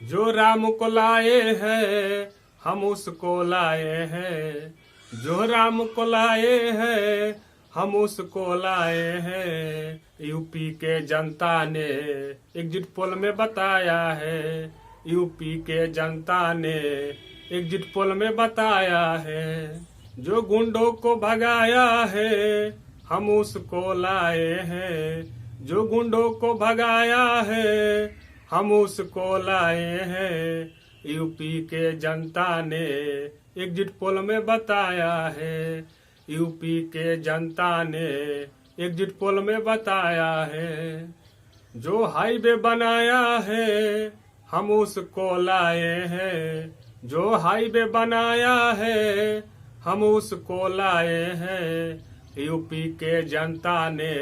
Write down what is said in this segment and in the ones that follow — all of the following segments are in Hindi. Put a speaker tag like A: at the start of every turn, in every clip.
A: जो राम को लाए हैं हम उसको लाए हैं, जो राम को लाए हैं हम उसको लाए हैं। यूपी के जनता ने एग्जिट पोल में बताया है, यूपी के जनता ने एग्जिट पोल में बताया है। जो गुंडों को भगाया है हम उसको लाए हैं, जो गुंडों को भगाया है हम उसको लाए हैं। यूपी के जनता ने एग्जिट पोल में बताया है, यूपी के जनता ने एग्जिट पोल में बताया है। जो हाईवे बनाया है हम उसको लाए हैं, जो हाईवे बनाया है हम उसको लाए हैं। यूपी के जनता ने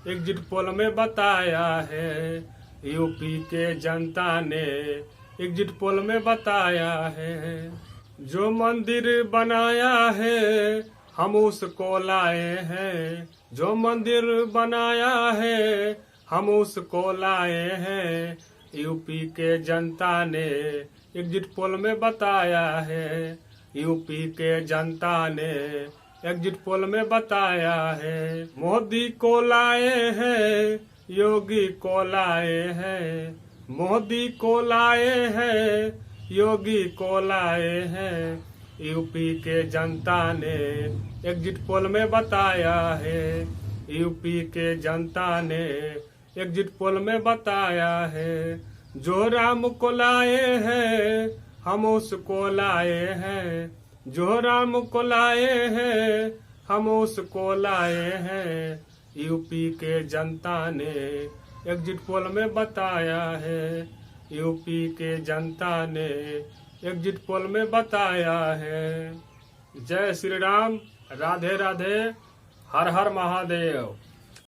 A: एग्जिट पोल में बताया है, यूपी के जनता ने एग्जिट पोल में बताया है। जो मंदिर बनाया है हम उसको लाए हैं, जो मंदिर बनाया है हम उसको लाए हैं। यूपी के जनता ने एग्जिट पोल में बताया है, यूपी के जनता ने एग्जिट पोल में बताया है। मोदी को लाए हैं, योगी को लाए हैं, मोदी को लाए हैं, योगी को लाए हैं। यूपी के जनता ने एग्जिट पोल में बताया है, यूपी के जनता ने एग्जिट पोल में बताया है। जो राम को लाए हैं हम उसको लाए हैं, जो राम को लाए हैं हम उसको लाए हैं। यूपी के जनता ने एग्जिट पोल में बताया है, यूपी के जनता ने एग्जिट पोल में बताया है। जय श्री राम, राधे राधे, हर हर महादेव।